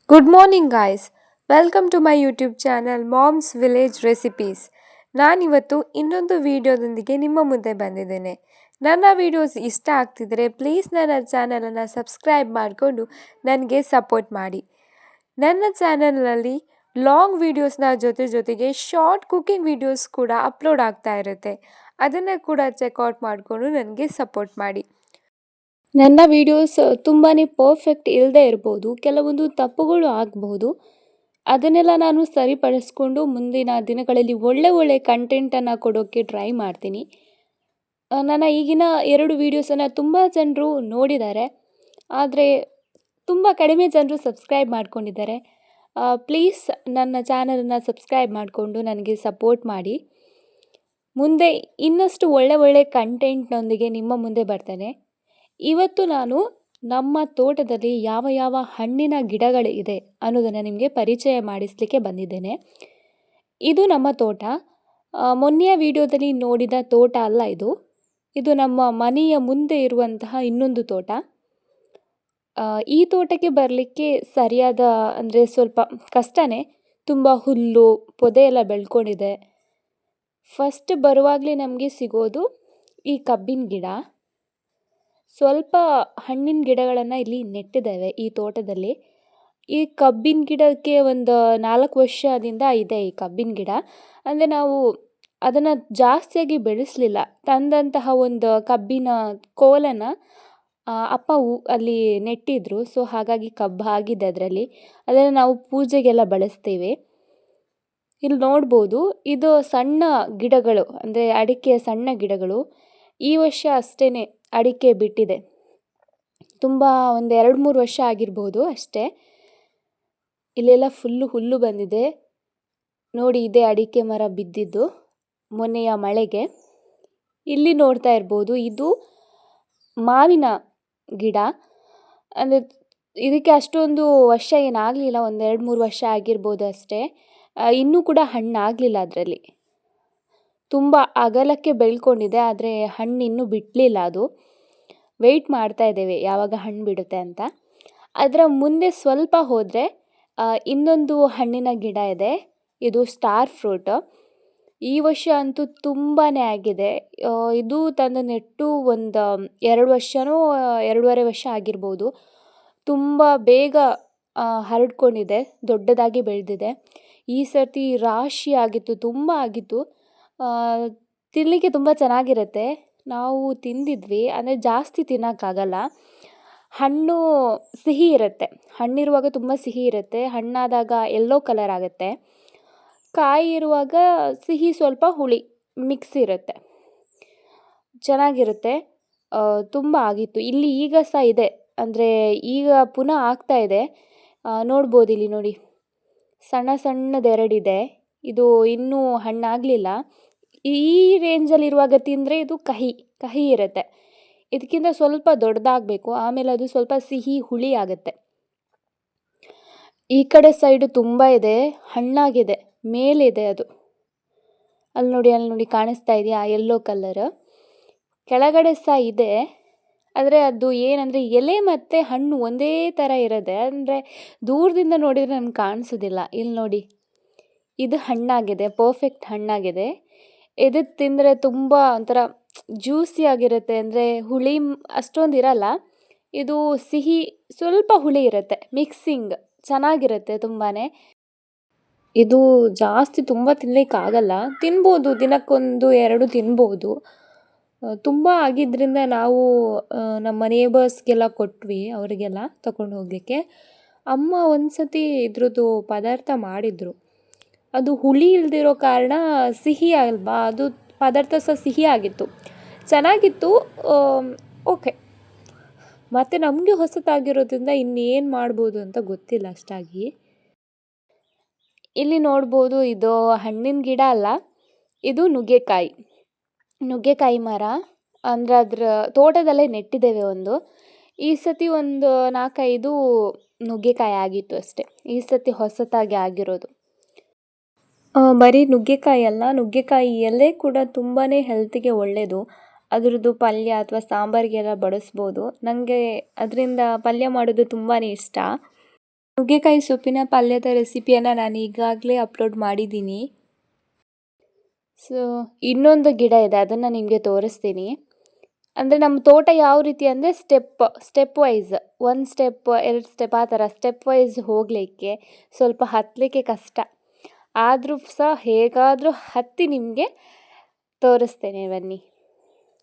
Good morning guys, welcome to my YouTube channel moms village recipes. ನಾನಿವತ್ತು ಇನ್ನೊಂದು ವಿಡಿಯೋದೊಂದಿಗೆ ನಿಮ್ಮ ಮುಂದೆ ಬಂದಿದ್ದೇನೆ. ನನ್ನ ವಿಡಿಯೋಸ್ ಇಷ್ಟ ಆಗ್ತಿದ್ರೆ ಪ್ಲೀಸ್ ನನ್ನ ಚಾನಲನ್ನು ಸಬ್ಸ್ಕ್ರೈಬ್ ಮಾಡಿಕೊಂಡು ನನಗೆ ಸಪೋರ್ಟ್ ಮಾಡಿ. ನನ್ನ ಚಾನಲ್ನಲ್ಲಿ ಲಾಂಗ್ ವೀಡಿಯೋಸ್ನ ಜೊತೆಗೆ ಶಾರ್ಟ್ ಕುಕಿಂಗ್ ವೀಡಿಯೋಸ್ ಕೂಡ ಅಪ್ಲೋಡ್ ಆಗ್ತಾ ಇರುತ್ತೆ. ಅದನ್ನು ಕೂಡ ಚೆಕ್ಔಟ್ ಮಾಡಿಕೊಂಡು ನನಗೆ ಸಪೋರ್ಟ್ ಮಾಡಿ. ನನ್ನ ವೀಡಿಯೋಸ್ ತುಂಬಾ ಪರ್ಫೆಕ್ಟ್ ಇಲ್ಲದೆ ಇರ್ಬೋದು, ಕೆಲವೊಂದು ತಪ್ಪುಗಳು ಆಗಬಹುದು. ಅದನ್ನೆಲ್ಲ ನಾನು ಸರಿಪಡಿಸ್ಕೊಂಡು ಮುಂದಿನ ದಿನಗಳಲ್ಲಿ ಒಳ್ಳೆ ಕಂಟೆಂಟನ್ನು ಕೊಡೋಕ್ಕೆ ಟ್ರೈ ಮಾಡ್ತೀನಿ. ನನ್ನ ಈಗಿನ 2 ವೀಡಿಯೋಸನ್ನು ತುಂಬ ಜನರು ನೋಡಿದ್ದಾರೆ, ಆದರೆ ತುಂಬ ಕಡಿಮೆ ಜನರು ಸಬ್ಸ್ಕ್ರೈಬ್ ಮಾಡ್ಕೊಂಡಿದ್ದಾರೆ. ಪ್ಲೀಸ್ ನನ್ನ ಚಾನಲನ್ನು ಸಬ್ಸ್ಕ್ರೈಬ್ ಮಾಡಿಕೊಂಡು ನನಗೆ ಸಪೋರ್ಟ್ ಮಾಡಿ. ಮುಂದೆ ಇನ್ನಷ್ಟು ಒಳ್ಳೆ ಕಂಟೆಂಟ್ನೊಂದಿಗೆ ನಿಮ್ಮ ಮುಂದೆ ಬರ್ತೇನೆ. ಇವತ್ತು ನಾನು ನಮ್ಮ ತೋಟದಲ್ಲಿ ಯಾವ ಹಣ್ಣಿನ ಗಿಡಗಳಿದೆ ಅನ್ನೋದನ್ನು ನಿಮಗೆ ಪರಿಚಯ ಮಾಡಿಸಲಿಕ್ಕೆ ಬಂದಿದ್ದೇನೆ. ಇದು ನಮ್ಮ ತೋಟ. ಮೊನ್ನೆಯ ವಿಡಿಯೋದಲ್ಲಿ ನೋಡಿದ ತೋಟ ಅಲ್ಲ ಇದು ನಮ್ಮ ಮನೆಯ ಮುಂದೆ ಇರುವಂತಹ ಇನ್ನೊಂದು ತೋಟ. ಈ ತೋಟಕ್ಕೆ ಬರಲಿಕ್ಕೆ ಸರಿಯಾದ ಅಂದರೆ ಸ್ವಲ್ಪ ಕಷ್ಟನೇ. ತುಂಬ ಹುಲ್ಲು ಪೊದೆ ಎಲ್ಲ ಬೆಳ್ಕೊಂಡಿದೆ. ಫಸ್ಟ್ ಬರುವಾಗಲೇ ನಮಗೆ ಸಿಗೋದು ಈ ಕಬ್ಬಿನ ಗಿಡ. ಸ್ವಲ್ಪ ಹಣ್ಣಿನ ಗಿಡಗಳನ್ನು ಇಲ್ಲಿ ನೆಟ್ಟಿದ್ದೇವೆ ಈ ತೋಟದಲ್ಲಿ. ಈ ಕಬ್ಬಿನ ಗಿಡಕ್ಕೆ ಒಂದು 4 ವರ್ಷದಿಂದ ಇದೆ ಈ ಕಬ್ಬಿನ ಗಿಡ. ಅಂದರೆ ನಾವು ಅದನ್ನು ಜಾಸ್ತಿಯಾಗಿ ಬೆಳೆಸಲಿಲ್ಲ. ತಂದಂತಹ ಒಂದು ಕಬ್ಬಿನ ಕೋಲನ್ನು ಅಪ್ಪ ಅಲ್ಲಿ ನೆಟ್ಟಿದ್ರು. ಸೊ ಹಾಗಾಗಿ ಕಬ್ಬು ಆಗಿದೆ ಅದರಲ್ಲಿ. ಅದನ್ನು ನಾವು ಪೂಜೆಗೆಲ್ಲ ಬಳಸ್ತೀವಿ. ಇಲ್ಲಿ ನೋಡ್ಬೋದು, ಇದು ಸಣ್ಣ ಗಿಡಗಳು, ಅಂದರೆ ಅಡಿಕೆಯ ಸಣ್ಣ ಗಿಡಗಳು. ಈ ವರ್ಷ ಅಷ್ಟೇ ಅಡಿಕೆ ಬಿಟ್ಟಿದೆ. ತುಂಬ ಒಂದು 2-3 ವರ್ಷ ಆಗಿರ್ಬೋದು ಅಷ್ಟೇ. ಇಲ್ಲೆಲ್ಲ ಫುಲ್ಲು ಹುಲ್ಲು ಬಂದಿದೆ ನೋಡಿ. ಇದೇ ಅಡಿಕೆ ಮರ ಬಿದ್ದಿದ್ದು ಮೊನ್ನೆಯ ಮಳೆಗೆ. ಇಲ್ಲಿ ನೋಡ್ತಾ ಇರ್ಬೋದು, ಇದು ಮಾವಿನ ಗಿಡ. ಅಂದರೆ ಇದಕ್ಕೆ ಅಷ್ಟೊಂದು ವರ್ಷ ಏನಾಗಲಿಲ್ಲ, ಒಂದು 2-3 ವರ್ಷ ಆಗಿರ್ಬೋದು ಅಷ್ಟೇ. ಇನ್ನೂ ಕೂಡ ಹಣ್ಣಾಗಲಿಲ್ಲ ಅದರಲ್ಲಿ. ತುಂಬ ಅಗಲಕ್ಕೆ ಬೆಳ್ಕೊಂಡಿದೆ, ಆದರೆ ಹಣ್ಣು ಇನ್ನೂ ಬಿಡಲಿಲ್ಲ. ಅದು ವೆಯ್ಟ್ ಮಾಡ್ತಾ ಇದ್ದೇವೆ ಯಾವಾಗ ಹಣ್ಣು ಬಿಡುತ್ತೆ ಅಂತ. ಅದರ ಮುಂದೆ ಸ್ವಲ್ಪ ಹೋದರೆ ಇನ್ನೊಂದು ಹಣ್ಣಿನ ಗಿಡ ಇದೆ. ಇದು ಸ್ಟಾರ್ ಫ್ರೂಟ್. ಈ ವರ್ಷ ಅಂತೂ ತುಂಬಾ ಆಗಿದೆ. ಇದು ತಂದು ನೆಟ್ಟು ಒಂದು 2 ವರ್ಷನೋ 2.5 ವರ್ಷ ಆಗಿರ್ಬೋದು. ತುಂಬ ಬೇಗ ಹರಡ್ಕೊಂಡಿದೆ, ದೊಡ್ಡದಾಗಿ ಬೆಳೆದಿದೆ. ಈ ಸರ್ತಿ ರಾಶಿ ಆಗಿತ್ತು, ತುಂಬ ಆಗಿತ್ತು. ತಿನ್ನಲಿಕ್ಕೆ ತುಂಬ ಚೆನ್ನಾಗಿರುತ್ತೆ. ನಾವು ತಿಂದಿದ್ವಿ, ಅಂದರೆ ಜಾಸ್ತಿ ತಿನ್ನೋಕ್ಕಾಗಲ್ಲ. ಹಣ್ಣು ಸಿಹಿ ಇರುತ್ತೆ, ಹಣ್ಣಿರುವಾಗ ತುಂಬ ಸಿಹಿ ಇರುತ್ತೆ. ಹಣ್ಣಾದಾಗ ಯೆಲ್ಲೋ ಕಲರ್ ಆಗುತ್ತೆ. ಕಾಯಿ ಇರುವಾಗ ಸಿಹಿ ಸ್ವಲ್ಪ ಹುಳಿ ಮಿಕ್ಸ್ ಇರುತ್ತೆ, ಚೆನ್ನಾಗಿರುತ್ತೆ. ತುಂಬ ಆಗಿತ್ತು. ಇಲ್ಲಿ ಈಗ ಸಹ ಇದೆ, ಅಂದರೆ ಈಗ ಪುನಃ ಆಗ್ತಾ ಇದೆ. ನೋಡ್ಬೋದು ಇಲ್ಲಿ ನೋಡಿ, ಸಣ್ಣದೆರಡಿದೆ. ಇದು ಇನ್ನೂ ಹಣ್ಣಾಗಲಿಲ್ಲ. ಈ ರೇಂಜಲ್ಲಿರುವಾಗ ತಿಂದರೆ ಇದು ಕಹಿ ಇರುತ್ತೆ. ಇದಕ್ಕಿಂತ ಸ್ವಲ್ಪ ದೊಡ್ಡದಾಗಬೇಕು, ಆಮೇಲೆ ಅದು ಸ್ವಲ್ಪ ಸಿಹಿ ಹುಳಿ ಆಗುತ್ತೆ. ಈ ಕಡೆ ಸೈಡು ತುಂಬ ಇದೆ, ಹಣ್ಣಾಗಿದೆ, ಮೇಲಿದೆ ಅದು. ಅಲ್ಲಿ ನೋಡಿ ಕಾಣಿಸ್ತಾ ಇದೆಯಾ ಯೆಲ್ಲೋ ಕಲರ್. ಕೆಳಗಡೆ ಸಹ ಇದೆ, ಆದರೆ ಅದು ಏನಂದರೆ ಎಲೆ ಮತ್ತು ಹಣ್ಣು ಒಂದೇ ಥರ ಇರೋದೆ. ಅಂದರೆ ದೂರದಿಂದ ನೋಡಿದರೆ ನಮ್ಗೆ ಕಾಣಿಸೋದಿಲ್ಲ. ಇಲ್ಲಿ ನೋಡಿ, ಇದು ಹಣ್ಣಾಗಿದೆ, ಪರ್ಫೆಕ್ಟ್ ಹಣ್ಣಾಗಿದೆ. ಇದು ತಿಂದರೆ ತುಂಬ ಒಂಥರ ಜ್ಯೂಸಿ ಆಗಿರುತ್ತೆ. ಅಂದರೆ ಹುಳಿ ಅಷ್ಟೊಂದು ಇರಲ್ಲ, ಇದು ಸಿಹಿ ಸ್ವಲ್ಪ ಹುಳಿ ಇರುತ್ತೆ, ಮಿಕ್ಸಿಂಗ್ ಚೆನ್ನಾಗಿರುತ್ತೆ ತುಂಬಾ. ಇದು ಜಾಸ್ತಿ ತುಂಬ ತಿನ್ನಲಿಕ್ಕಾಗಲ್ಲ, ತಿನ್ಬೋದು, ದಿನಕ್ಕೊಂದು 2 ತಿನ್ಬೋದು. ತುಂಬ ಆಗಿದ್ದರಿಂದ ನಾವು ನಮ್ಮ ನೇಬರ್ಸ್ಗೆಲ್ಲ ಕೊಟ್ವಿ, ಅವರಿಗೆಲ್ಲ ತಗೊಂಡು ಹೋಗಲಿಕ್ಕೆ. ಅಮ್ಮ ಒಂದು ಸತಿ ಇದ್ರದ್ದು ಪದಾರ್ಥ ಮಾಡಿದರು. ಅದು ಹುಳಿ ಇಲ್ದಿರೋ ಕಾರಣ ಸಿಹಿ ಅಲ್ವಾ, ಅದು ಪದಾರ್ಥ ಸಹ ಸಿಹಿ ಆಗಿತ್ತು, ಚೆನ್ನಾಗಿತ್ತು. ಓಕೆ, ಮತ್ತು ನಮಗೆ ಹೊಸತಾಗಿರೋದ್ರಿಂದ ಇನ್ನೇನು ಮಾಡ್ಬೋದು ಅಂತ ಗೊತ್ತಿಲ್ಲ ಅಷ್ಟಾಗಿ. ಇಲ್ಲಿ ನೋಡ್ಬೋದು, ಇದು ಹಣ್ಣಿನ ಗಿಡ ಅಲ್ಲ, ಇದು ನುಗ್ಗೆಕಾಯಿ ಮರ. ಅಂದರೆ ಅದರ ತೋಟದಲ್ಲೇ ನೆಟ್ಟಿದ್ದೇವೆ ಒಂದು. ಈ ಸತಿ ಒಂದು 4-5 ನುಗ್ಗೆಕಾಯಿ ಆಗಿತ್ತು ಅಷ್ಟೇ, ಈ ಸತಿ ಹೊಸತಾಗಿ ಆಗಿರೋದು. ಬರೀ ನುಗ್ಗೆಕಾಯಿ ಅಲ್ಲ, ನುಗ್ಗೆಕಾಯಿ ಎಲೆ ಕೂಡ ತುಂಬಾ ಹೆಲ್ತಿಗೆ ಒಳ್ಳೆಯದು. ಅದರದ್ದು ಪಲ್ಯ ಅಥವಾ ಸಾಂಬಾರಿಗೆಲ್ಲ ಬಳಸ್ಬೋದು. ನನಗೆ ಅದರಿಂದ ಪಲ್ಯ ಮಾಡೋದು ತುಂಬಾ ಇಷ್ಟ. ನುಗ್ಗೆಕಾಯಿ ಸೊಪ್ಪಿನ ಪಲ್ಯದ ರೆಸಿಪಿಯನ್ನು ನಾನು ಈಗಾಗಲೇ ಅಪ್ಲೋಡ್ ಮಾಡಿದ್ದೀನಿ. ಸೊ ಇನ್ನೊಂದು ಗಿಡ ಇದೆ, ಅದನ್ನು ನಿಮಗೆ ತೋರಿಸ್ತೀನಿ. ಅಂದರೆ ನಮ್ಮ ತೋಟ ಯಾವ ರೀತಿ ಅಂದರೆ ಸ್ಟೆಪ್ ವೈಸ್, 1 ಸ್ಟೆಪ್ 2 ಸ್ಟೆಪ್ ಆ ಥರ ಸ್ಟೆಪ್ ವೈಸ್ ಹೋಗಲಿಕ್ಕೆ ಸ್ವಲ್ಪ ಹತ್ತಲಿಕ್ಕೆ ಕಷ್ಟ. ಆದರೂ ಸಹ ಹೇಗಾದರೂ ಹತ್ತಿ ನಿಮಗೆ ತೋರಿಸ್ತೇನೆ, ಬನ್ನಿ.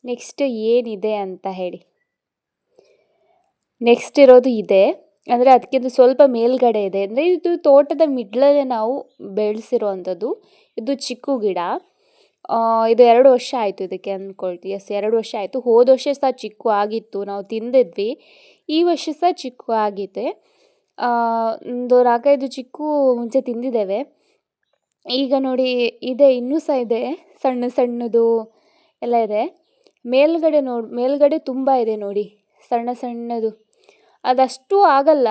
ನೆಕ್ಸ್ಟ್ ಏನಿದೆ ಅಂತ ಹೇಳಿ. ನೆಕ್ಸ್ಟ್ ಇರೋದು ಇದೆ, ಅಂದರೆ ಅದಕ್ಕಿಂತ ಸ್ವಲ್ಪ ಮೇಲ್ಗಡೆ ಇದೆ. ಅಂದರೆ ಇದು ತೋಟದ ಮಿಡ್ಲಲ್ಲೇ ನಾವು ಬೆಳೆಸಿರುವಂಥದ್ದು. ಇದು ಚಿಕ್ಕು ಗಿಡ. ಇದು 2 ವರ್ಷ ಆಯಿತು ಇದಕ್ಕೆ ಅಂದ್ಕೊಳ್ತೀವಿ. 2 ವರ್ಷ ಆಯಿತು. ಹೋದ ವರ್ಷ ಸಹ ಚಿಕ್ಕು ಆಗಿತ್ತು, ನಾವು ತಿಂದಿದ್ವಿ. ಈ ವರ್ಷ ಸಹ ಚಿಕ್ಕು ಆಗಿದೆ. ಒಂದು 4-5 ಚಿಕ್ಕು ಮುಂಚೆ ತಿಂದಿದ್ದೇವೆ. ಈಗ ನೋಡಿ ಇದೆ, ಇನ್ನೂ ಸಹ ಇದೆ, ಸಣ್ಣ ಸಣ್ಣದು ಎಲ್ಲ ಇದೆ. ಮೇಲ್ಗಡೆ ತುಂಬ ಇದೆ ನೋಡಿ, ಸಣ್ಣ ಸಣ್ಣದು. ಅದಷ್ಟು ಆಗಲ್ಲ,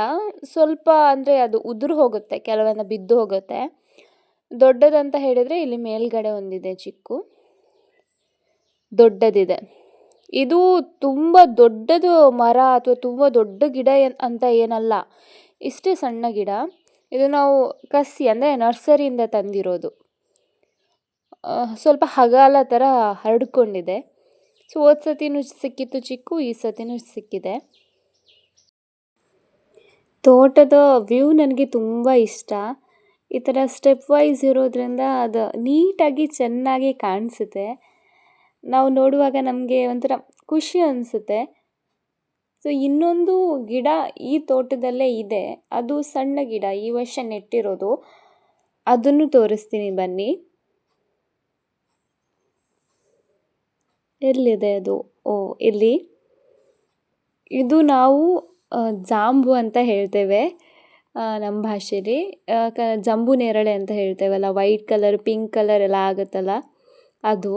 ಸ್ವಲ್ಪ ಅಂದರೆ ಅದು ಉದುರು ಹೋಗುತ್ತೆ, ಕೆಲವೊಂದು ಬಿದ್ದು ಹೋಗುತ್ತೆ. ದೊಡ್ಡದಂತ ಹೇಳಿದರೆ ಇಲ್ಲಿ ಮೇಲ್ಗಡೆ ಒಂದಿದೆ ಚಿಕ್ಕು, ದೊಡ್ಡದಿದೆ. ಇದು ತುಂಬ ದೊಡ್ಡದು ಮರ ಅಥವಾ ತುಂಬ ದೊಡ್ಡ ಗಿಡ ಅಂತ ಏನಲ್ಲ, ಇಷ್ಟೇ ಸಣ್ಣ ಗಿಡ. ಇದು ನಾವು ಕಸಿ ಅಂದರೆ ನರ್ಸರಿಯಿಂದ ತಂದಿರೋದು. ಸ್ವಲ್ಪ ಹಗಲ ಥರ ಹರಡ್ಕೊಂಡಿದೆ. ಸೊ ಹೋದ ಸತಿನೂ ಸಿಕ್ಕಿತ್ತು ಚಿಕ್ಕು, ಈ ಸತಿನೂ ಸಿಕ್ಕಿದೆ. ತೋಟದ ವ್ಯೂ ನನಗೆ ತುಂಬ ಇಷ್ಟ. ಈ ಥರ ಸ್ಟೆಪ್ ವೈಸ್ ಇರೋದ್ರಿಂದ ಅದು ನೀಟಾಗಿ ಚೆನ್ನಾಗಿ ಕಾಣಿಸುತ್ತೆ. ನಾವು ನೋಡುವಾಗ ನಮಗೆ ಒಂಥರ ಖುಷಿ ಅನಿಸುತ್ತೆ. ಸೊ ಇನ್ನೊಂದು ಗಿಡ ಈ ತೋಟದಲ್ಲೇ ಇದೆ, ಅದು ಸಣ್ಣ ಗಿಡ, ಈ ವರ್ಷ ನೆಟ್ಟಿರೋದು. ಅದನ್ನು ತೋರಿಸ್ತೀನಿ ಬನ್ನಿ. ಎಲ್ಲಿದೆ ಅದು? ಇಲ್ಲಿ. ಇದು ನಾವು ಜಾಂಬು ಅಂತ ಹೇಳ್ತೇವೆ ನಮ್ಮ ಭಾಷೆಯಲ್ಲಿ. ಜಂಬು ನೇರಳೆ ಅಂತ ಹೇಳ್ತೇವಲ್ಲ, ವೈಟ್ ಕಲರ್ ಪಿಂಕ್ ಕಲರ್ ಎಲ್ಲ ಆಗುತ್ತಲ್ಲ ಅದು.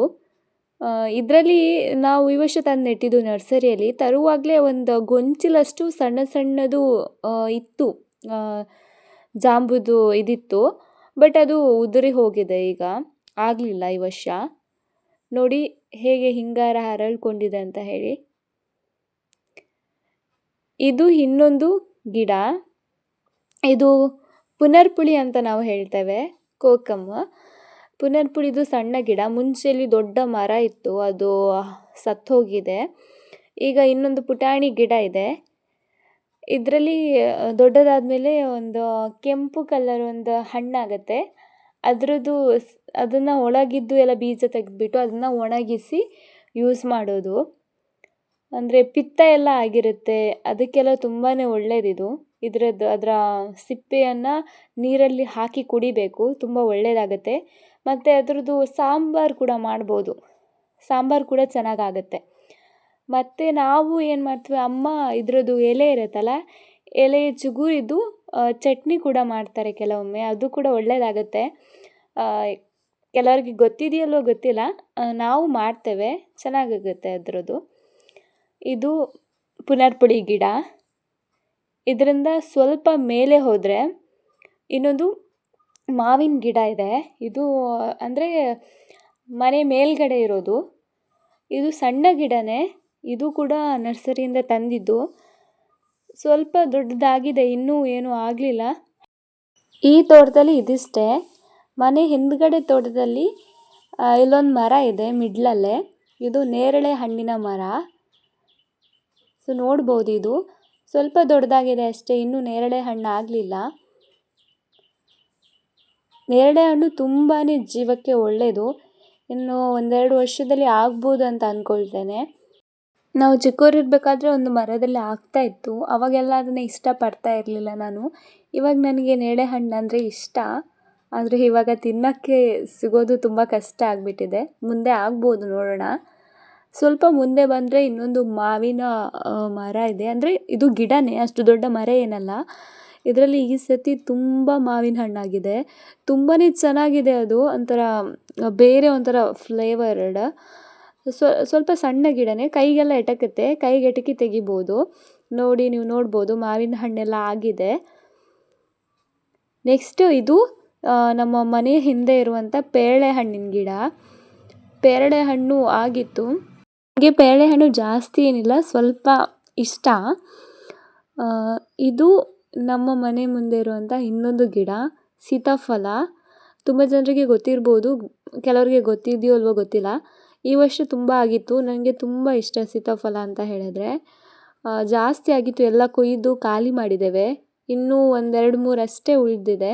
ಇದರಲ್ಲಿ ನಾವು ಈ ವರ್ಷ ತಂದು ನೆಟ್ಟಿದ್ದು ನರ್ಸರಿಯಲ್ಲಿ. ತರುವಾಗಲೇ ಒಂದು ಗೊಂಚಲಷ್ಟು ಸಣ್ಣ ಸಣ್ಣದು ಇತ್ತು, ಜಾಂಬುದು ಇದಿತ್ತು. ಬಟ್ ಅದು ಉದುರಿ ಹೋಗಿದೆ, ಈಗ ಆಗಲಿಲ್ಲ ಈ ವರ್ಷ. ನೋಡಿ ಹೇಗೆ ಹಿಂಗಾರ ಹರಳ್ಕೊಂಡಿದೆ ಅಂತ ಹೇಳಿ. ಇದು ಇನ್ನೊಂದು ಗಿಡ, ಇದು ಪುನರ್ಪುಳಿ ಅಂತ ನಾವು ಹೇಳ್ತೇವೆ, ಕೋಕಮ್. ಪುನರ್ಪುಳಿದು ಸಣ್ಣ ಗಿಡ. ಮುಂಚೆಯಲ್ಲಿ ದೊಡ್ಡ ಮರ ಇತ್ತು, ಅದು ಸತ್ತೋಗಿದೆ. ಈಗ ಇನ್ನೊಂದು ಪುಟಾಣಿ ಗಿಡ ಇದೆ. ಇದರಲ್ಲಿ ದೊಡ್ಡದಾದಮೇಲೆ ಒಂದು ಕೆಂಪು ಕಲರ್ ಒಂದು ಹಣ್ಣಾಗತ್ತೆ. ಅದನ್ನು ಒಳಗಿದ್ದು ಎಲ್ಲ ಬೀಜ ತೆಗೆದುಬಿಟ್ಟು ಅದನ್ನು ಒಣಗಿಸಿ ಯೂಸ್ ಮಾಡೋದು. ಅಂದರೆ ಪಿತ್ತ ಎಲ್ಲ ಆಗಿರುತ್ತೆ, ಅದಕ್ಕೆಲ್ಲ ತುಂಬಾ ಒಳ್ಳೆಯದಿದು. ಅದರ ಸಿಪ್ಪೆಯನ್ನು ನೀರಲ್ಲಿ ಹಾಕಿ ಕುಡಿಬೇಕು, ತುಂಬ ಒಳ್ಳೆಯದಾಗತ್ತೆ. ಮತ್ತು ಅದರದ್ದು ಸಾಂಬಾರು ಕೂಡ ಮಾಡ್ಬೋದು, ಸಾಂಬಾರು ಕೂಡ ಚೆನ್ನಾಗಾಗತ್ತೆ. ಮತ್ತು ನಾವು ಏನು ಮಾಡ್ತೀವಿ, ಅಮ್ಮ ಇದರದ್ದು ಎಲೆ ಇರುತ್ತಲ್ಲ, ಎಲೆ ಚಿಗುರಿದ್ದು ಚಟ್ನಿ ಕೂಡ ಮಾಡ್ತಾರೆ ಕೆಲವೊಮ್ಮೆ, ಅದು ಕೂಡ ಒಳ್ಳೆಯದಾಗತ್ತೆ. ಕೆಲವ್ರಿಗೆ ಗೊತ್ತಿದೆಯಲ್ಲೋ ಗೊತ್ತಿಲ್ಲ, ನಾವು ಮಾಡ್ತೇವೆ, ಚೆನ್ನಾಗಾಗುತ್ತೆ ಅದರದ್ದು. ಇದು ಪುನರ್ಪುಳಿ ಗಿಡ. ಇದರಿಂದ ಸ್ವಲ್ಪ ಮೇಲೆ ಹೋದರೆ ಇನ್ನೊಂದು ಮಾವಿನ ಗಿಡ ಇದೆ. ಇದು ಅಂದರೆ ಮನೆ ಮೇಲ್ಗಡೆ ಇರೋದು. ಇದು ಸಣ್ಣ ಗಿಡನೇ, ಇದು ಕೂಡ ನರ್ಸರಿಯಿಂದ ತಂದಿದ್ದು. ಸ್ವಲ್ಪ ದೊಡ್ಡದಾಗಿದೆ, ಇನ್ನೂ ಏನೂ ಆಗಲಿಲ್ಲ. ಈ ತೋಟದಲ್ಲಿ ಇದಿಷ್ಟೇ. ಮನೆ ಹಿಂದ್ಗಡೆ ತೋಟದಲ್ಲಿ ಇಲ್ಲೊಂದು ಮರ ಇದೆ ಮಿಡ್ಲಲ್ಲೇ, ಇದು ನೇರಳೆ ಹಣ್ಣಿನ ಮರ. ಸೊ ನೋಡ್ಬೋದು, ಇದು ಸ್ವಲ್ಪ ದೊಡ್ಡದಾಗಿದೆ ಅಷ್ಟೇ, ಇನ್ನೂ ನೇರಳೆ ಹಣ್ಣು ಆಗಲಿಲ್ಲ. ನೇರಳೆ ಹಣ್ಣು ತುಂಬಾ ಜೀವಕ್ಕೆ ಒಳ್ಳೆಯದು. ಇನ್ನು 1-2 ವರ್ಷದಲ್ಲಿ ಆಗ್ಬೋದು ಅಂತ ಅಂದ್ಕೊಳ್ತೇನೆ. ನಾವು ಚಿಕ್ಕವರಿರ್ಬೇಕಾದ್ರೆ ಒಂದು ಮರದಲ್ಲಿ ಆಗ್ತಾಯಿತ್ತು, ಅವಾಗೆಲ್ಲ ಅದನ್ನು ಇಷ್ಟಪಡ್ತಾ ಇರಲಿಲ್ಲ ನಾನು. ಇವಾಗ ನನಗೆ ನೇರಳೆ ಹಣ್ಣು ಅಂದರೆ ಇಷ್ಟ, ಆದರೆ ಇವಾಗ ತಿನ್ನೋಕ್ಕೆ ಸಿಗೋದು ತುಂಬ ಕಷ್ಟ ಆಗಿಬಿಟ್ಟಿದೆ. ಮುಂದೆ ಆಗ್ಬೋದು, ನೋಡೋಣ. ಸ್ವಲ್ಪ ಮುಂದೆ ಬಂದರೆ ಇನ್ನೊಂದು ಮಾವಿನ ಮರ ಇದೆ. ಅಂದರೆ ಇದು ಗಿಡನೇ, ಅಷ್ಟು ದೊಡ್ಡ ಮರ ಏನಲ್ಲ. ಇದರಲ್ಲಿ ಈ ಸತಿ ತುಂಬ ಮಾವಿನ ಹಣ್ಣಾಗಿದೆ, ತುಂಬಾ ಚೆನ್ನಾಗಿದೆ. ಅದು ಒಂಥರ ಬೇರೆ ಒಂಥರ ಫ್ಲೇವರ್ಡ್. ಸ್ವಲ್ಪ ಸಣ್ಣ ಗಿಡನೇ, ಕೈಗೆಲ್ಲ ಎಟಕುತ್ತೆ, ಕೈಗೆ ಎಟಕಿ ತೆಗಿಬೋದು. ನೋಡಿ, ನೀವು ನೋಡ್ಬೋದು ಮಾವಿನ ಹಣ್ಣೆಲ್ಲ ಆಗಿದೆ. ನೆಕ್ಸ್ಟು ಇದು ನಮ್ಮ ಮನೆ ಹಿಂದೆ ಇರುವಂಥ ಪೇರಳೆ ಹಣ್ಣಿನ ಗಿಡ. ಪೇರಳೆ ಹಣ್ಣು ಆಗಿತ್ತು. ನನಗೆ ಪೇರಳೆ ಹಣ್ಣು ಜಾಸ್ತಿ ಏನಿಲ್ಲ, ಸ್ವಲ್ಪ ಇಷ್ಟ. ಇದು ನಮ್ಮ ಮನೆ ಮುಂದೆ ಇರುವಂಥ ಇನ್ನೊಂದು ಗಿಡ ಸೀತಾಫಲ. ತುಂಬ ಜನರಿಗೆ ಗೊತ್ತಿರ್ಬೋದು, ಕೆಲವರಿಗೆ ಗೊತ್ತಿದೆಯೋ ಅಲ್ವೋ ಗೊತ್ತಿಲ್ಲ. ಈ ವರ್ಷ ತುಂಬ ಆಗಿತ್ತು. ನನಗೆ ತುಂಬ ಇಷ್ಟ ಸೀತಾಫಲ ಅಂತ ಹೇಳಿದ್ರೆ. ಜಾಸ್ತಿ ಆಗಿತ್ತು, ಎಲ್ಲ ಕೊಯ್ದು ಖಾಲಿ ಮಾಡಿದ್ದೇವೆ. ಇನ್ನೂ 1-2-3 ಅಷ್ಟೇ ಉಳಿದಿದೆ.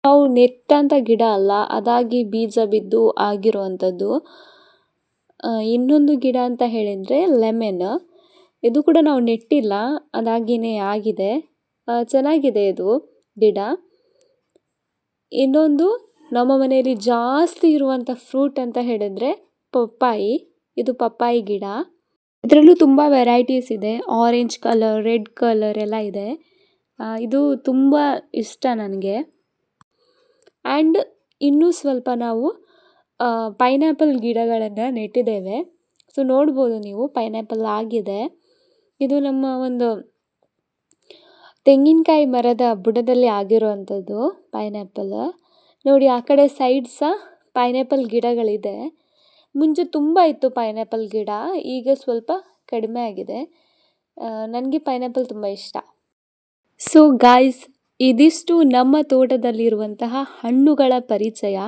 ನಾವು ನೆಟ್ಟಂಥ ಗಿಡ ಅಲ್ಲ, ಅದಾಗಿ ಬೀಜ ಬಿದ್ದು ಆಗಿರುವಂಥದ್ದು. ಇನ್ನೊಂದು ಗಿಡ ಅಂತ ಹೇಳಿದರೆ ಲೆಮನ್. ಇದು ಕೂಡ ನಾವು ನೆಟ್ಟಿಲ್ಲ, ಅದಾಗಿಯೇ ಆಗಿದೆ. ಚೆನ್ನಾಗಿದೆ ಇದು ಗಿಡ. ಇನ್ನೊಂದು ನಮ್ಮ ಮನೆಯಲ್ಲಿ ಜಾಸ್ತಿ ಇರುವಂಥ ಫ್ರೂಟ್ ಅಂತ ಹೇಳಿದರೆ ಪಪ್ಪಾಯಿ. ಇದು ಪಪ್ಪಾಯಿ ಗಿಡ. ಇದರಲ್ಲೂ ತುಂಬ ವೆರೈಟೀಸ್ ಇದೆ. ಆರೆಂಜ್ ಕಲರ್, ರೆಡ್ ಕಲರ್ ಎಲ್ಲ ಇದೆ. ಇದು ತುಂಬ ಇಷ್ಟ ನನಗೆ. ಆ್ಯಂಡ್ ಇನ್ನೂ ಸ್ವಲ್ಪ ನಾವು ಪೈನಾಪಲ್ ಗಿಡಗಳನ್ನು ನೆಟ್ಟಿದ್ದೇವೆ. ಸೊ ನೋಡ್ಬೋದು ನೀವು, ಪೈನಾಪಲ್ ಆಗಿದೆ. ಇದು ನಮ್ಮ ಒಂದು ತೆಂಗಿನಕಾಯಿ ಮರದ ಬುಡದಲ್ಲಿ ಆಗಿರುವಂಥದ್ದು ಪೈನಾಪಲ್. ನೋಡಿ ಆ ಕಡೆ ಸೈಡ್ ಸಹ ಪೈನಾಪಲ್ ಗಿಡಗಳಿದೆ. ಮುಂಚೆ ತುಂಬ ಇತ್ತು ಪೈನಾಪಲ್ ಗಿಡ, ಈಗ ಸ್ವಲ್ಪ ಕಡಿಮೆ ಆಗಿದೆ. ನನಗೆ ಪೈನಾಪಲ್ ತುಂಬ ಇಷ್ಟ. ಸೊ ಗಾಯ್ಸ್, ಇದಿಷ್ಟು ನಮ್ಮ ತೋಟದಲ್ಲಿರುವಂತಹ ಹಣ್ಣುಗಳ ಪರಿಚಯ.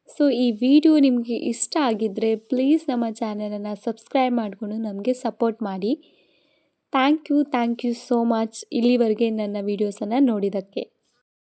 ಸೊ ಈ ವಿಡಿಯೋ ನಿಮಗೆ ಇಷ್ಟ ಆಗಿದ್ದರೆ ಪ್ಲೀಸ್ ನಮ್ಮ ಚಾನಲನ್ನು ಸಬ್ಸ್ಕ್ರೈಬ್ ಮಾಡಿಕೊಂಡು ನಮಗೆ ಸಪೋರ್ಟ್ ಮಾಡಿ. ಥ್ಯಾಂಕ್ ಯು ಸೋ ಮಚ್ ಇಲ್ಲಿವರೆಗೆ ನನ್ನ ವೀಡಿಯೋಸನ್ನು ನೋಡಿದ್ದಕ್ಕೆ.